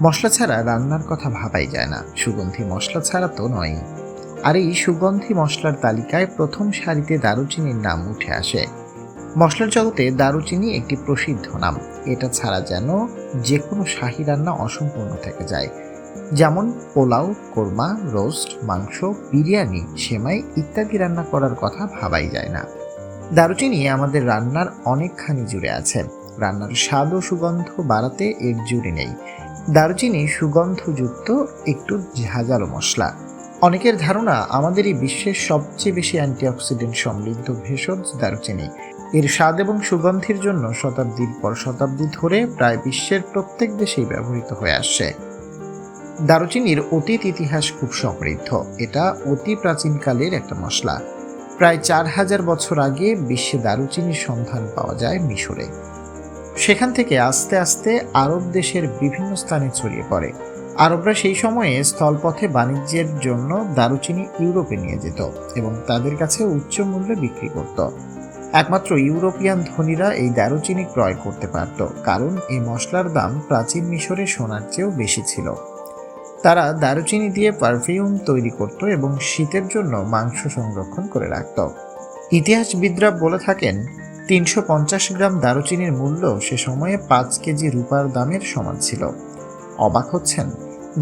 মশলা ছাড়া রান্নার কথা ভাবাই যায় না, সুগন্ধি মশলা ছাড়া তো নয়। আর এই সুগন্ধি মশলার তালিকায় প্রথম সারিতে দারুচিনির নাম উঠে আসে। মশলার জগতে দারুচিনি একটি প্রসিদ্ধ নাম। এটা ছাড়া যেন যে কোনো শাহী রান্না অসম্পূর্ণ থেকে যায়। যেমন পোলাও, কোরমা, রোস্ট, মাংস, বিরিয়ানি, সেমাই ইত্যাদি রান্না করার কথা ভাবাই যায় না। দারুচিনি আমাদের রান্নার অনেকখানি জুড়ে আছে। রান্নার স্বাদ ও সুগন্ধ বাড়াতে এর জুড়ে নেই। দারুচিনি সুগন্ধযুক্ত একটু ঝাঁঝালো মশলা। অনেকের ধারণা আমাদের এই বিশ্বের সবচেয়ে বেশি অ্যান্টিঅক্সিডেন্ট সমৃদ্ধ ভেষজ দারুচিনি। এর স্বাদ এবং সুগন্ধির জন্য শতাব্দীর পর শতাব্দী ধরে প্রায় বিশ্বের প্রত্যেক দেশেই ব্যবহৃত হয়ে আসছে। দারুচিনির অতীত ইতিহাস খুব সমৃদ্ধ। এটা অতি প্রাচীনকালের একটা মশলা। প্রায় 4000 বছর আগে বিশ্বে দারুচিনির সন্ধান পাওয়া যায় মিশরে। সেখান থেকে আস্তে আস্তে আরব দেশের বিভিন্ন স্থানে ছড়িয়ে পড়ে। আরবরা সেই সময়ে স্থলপথে বাণিজ্যের জন্য দারুচিনি ইউরোপে নিয়ে যেত এবং তাদের কাছে উচ্চ মূল্যে বিক্রি করত। একমাত্র ইউরোপিয়ান ধনীরা এই দারুচিনি ক্রয় করতে পারত, কারণ এই মশলার দাম প্রাচীন মিশরে সোনার চেয়েও বেশি ছিল। তারা দারুচিনি দিয়ে পারফিউম তৈরি করত এবং শীতের জন্য মাংস সংরক্ষণ করে রাখত। ইতিহাসবিদরা বলে থাকেন 350 গ্রাম দারুচিনির মূল্য সে সময়ে 5 কেজি রূপার দামের সমান ছিল। অবাক হচ্ছেন?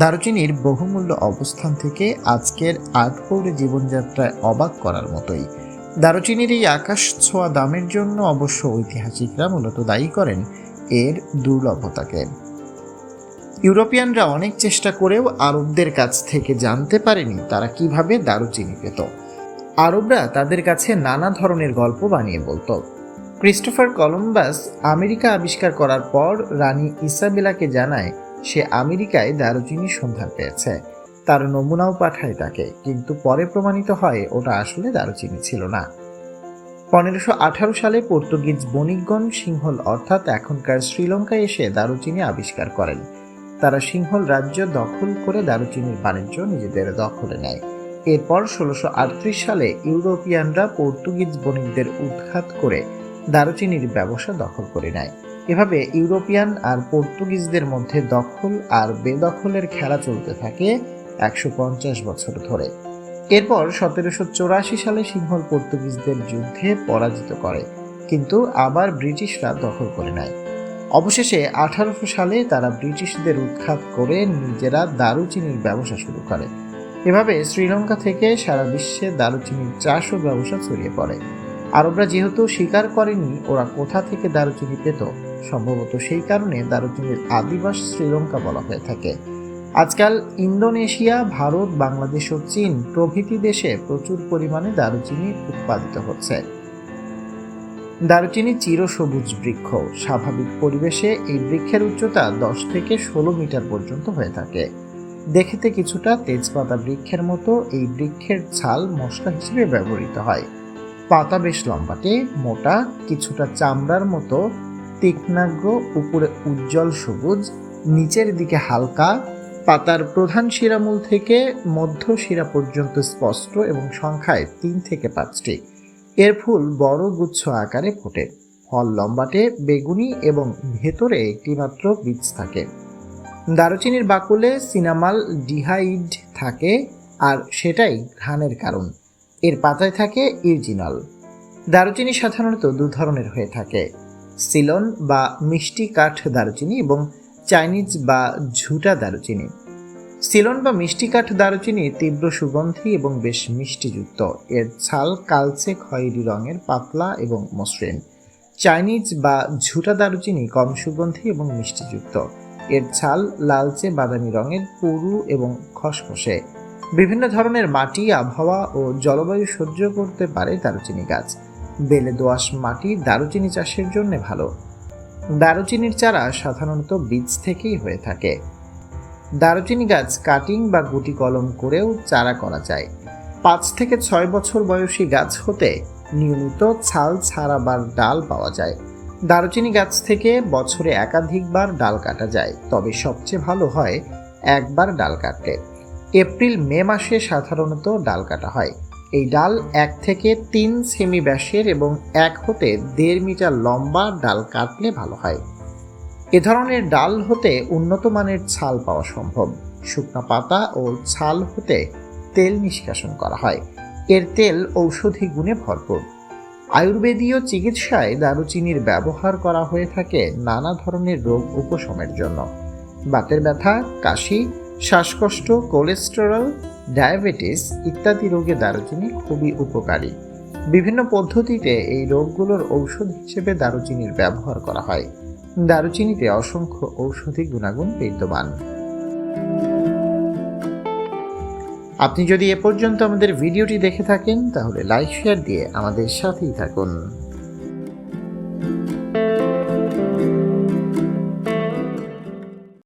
দারুচিনির বহুমূল্য অবস্থান থেকে আজকের আটপৌরে জীবনযাত্রায় অবাক করার মতোই। দারুচিনির এই আকাশ ছোঁয়া দামের জন্য অবশ্য ঐতিহাসিকরা মূলত দায়ী করেন এর দুর্লভতাকে। ইউরোপিয়ানরা অনেক চেষ্টা করেও আরবদের কাছ থেকে জানতে পারেনি তারা কিভাবে দারুচিনি পেত। আরবরা তাদের কাছে নানা ধরনের গল্প বানিয়ে বলতো। ক্রিস্টোফার কলম্বাস আমেরিকা আবিষ্কার করার পর রানী ইসাবেলাকে জানায় সে আমেরিকায় দারুচিনির সন্ধান পেয়েছে। তার নমুনাও পাঠায় তাকে, কিন্তু পরে প্রমাণিত হয় ওটা আসলে দারুচিনি ছিল না। 1518 সালে পর্তুগিজ বণিকগণ সিংহল অর্থাৎ এখনকার শ্রীলঙ্কায় এসে দারুচিনি আবিষ্কার করেন। তারা সিংহল রাজ্য দখল করে দারুচিনির বাণিজ্য নিজেদের দখলে নেয়। এরপর 1638 সালে ইউরোপিয়ানরা পর্তুগিজ বণিকদের উৎখাত করে দারুচিনির ব্যবসা দখল করে নেয়। এভাবে ইউরোপিয়ান আর পর্তুগিজদের মধ্যে দখল আর বেদখলের খেলা চলতে থাকে 150 বছর ধরে। এরপর 1784 সালে সিংহল পর্তুগিজদের যুদ্ধে পরাজিত করে, কিন্তু আবার ব্রিটিশরা দখল করে নেয়। অবশেষে 1800 সালে তারা ব্রিটিশদের উৎখাত করে নিজেরা দারুচিনির ব্যবসা শুরু করে। এভাবে শ্রীলঙ্কা থেকে সারা বিশ্বে দারুচিনির চাষ ও ব্যবসা ছড়িয়ে পড়ে। আরবরা যেহেতু স্বীকার করেনি ওরা কোথা থেকে দারুচিনি পেত, সম্ভবত সেই কারণে দারুচিনির আদিবাস শ্রীলঙ্কা বলা হয়ে থাকে। আজকাল ইন্দোনেশিয়া, ভারত, বাংলাদেশ ও চীন প্রভৃতি দেশে প্রচুর পরিমাণে দারুচিনি উৎপাদিত হচ্ছে। দারুচিনি চিরসবুজ বৃক্ষ। স্বাভাবিক পরিবেশে এই বৃক্ষের উচ্চতা 10 থেকে 16 মিটার পর্যন্ত হয়ে থাকে। দেখতে কিছুটা তেজপাতা বৃক্ষের মতো এই বৃক্ষের ছাল মশলা হিসেবে ব্যবহৃত হয়। পাতা বেশ লম্বাটে, মোটা, কিছুটা চামড়ার মতো, তীক্ষ্ণাগ্র, উপরে উজ্জ্বল সবুজ, নিচের দিকে হালকা। পাতার প্রধান শিরামূল থেকে মধ্য শিরা পর্যন্ত স্পষ্ট এবং সংখ্যায় 3 থেকে 5টি। এর ফুল বড় গুচ্ছ আকারে ফোটে। ফল লম্বাটে, বেগুনি এবং ভেতরে একটি মাত্র বীজ থাকে। দারুচিনির বাকলে সিনামাল ডিহাইড থাকে আর সেটাই ঘ্রাণের কারণ। এর পাতায় থাকে ইউজিনল। দারুচিনি সাধারণত 2 ধরনের হয়ে থাকে, সিলন বা মিষ্টি কাঠ দারুচিনি এবং চাইনিজ বা ঝুটা দারুচিনি। সিলন বা মিষ্টি কাঠ দারুচিনি তীব্র সুগন্ধি এবং বেশ মিষ্টিযুক্ত। এর ছাল কালচে খয়েরি রঙের, পাতলা এবং মসৃণ। চাইনিজ বা ঝুটা দারুচিনি কম সুগন্ধি এবং মিষ্টিযুক্ত। এর ছাল লালচে বাদামি রঙের, পুরু এবং খসখসে। বিভিন্ন ধরনের মাটি, আবহাওয়া ও জলবায়ু সহ্য করতে পারে দারুচিনি গাছ। বেলে দোআঁশ মাটি দারুচিনি চাষের জন্য ভালো। দারুচিনির চারা সাধারণত বীজ থেকেই হয়ে থাকে। দারুচিনি গাছ কাটিং বা গুটি কলম করেও চারা করা যায়। 5 থেকে 6 বছর বয়সী গাছ হতে নিয়মিত ছাল ছাড়াবার ডাল পাওয়া যায়। দারুচিনি গাছ থেকে বছরে একাধিকবার ডাল কাটা যায়, তবে সবচেয়ে ভালো হয় একবার ডাল কাটতে। এপ্রিল মে মাসে সাধারণত ডাল কাটা হয়। এই ডাল 1 থেকে 3 সেমি ব্যাসের এবং 1 হতে 1.5 মিটার লম্বা ডাল কাটলে ভালো হয়। এ ধরনের ডাল হতে উন্নত মানের ছাল পাওয়া সম্ভব। শুকনো পাতা ও ছাল হতে তেল নিষ্কাশন করা হয়। এর তেল ঔষধি গুণে ভরপুর। আয়ুর্বেদীয় চিকিৎসায় দারুচিনির ব্যবহার করা হয়ে থাকে নানা ধরনের রোগ উপশমের জন্য। বাতের ব্যথা, কাশি, শ্বাসকষ্ট, কোলেস্টেরল, ডায়াবেটিস ইত্যাদি রোগে দারুচিনি খুবই উপকারী। বিভিন্ন পদ্ধতিতে এই রোগগুলোর ঔষধ হিসেবে দারুচিনির ব্যবহার করা হয়। দারুচিনিতে অসংখ্য ঔষধি গুণাগুণ বিদ্যমান। আপনি যদি এ পর্যন্ত আমাদের ভিডিওটি দেখে থাকেন তাহলে লাইক শেয়ার দিয়ে আমাদের সাথেই থাকুন।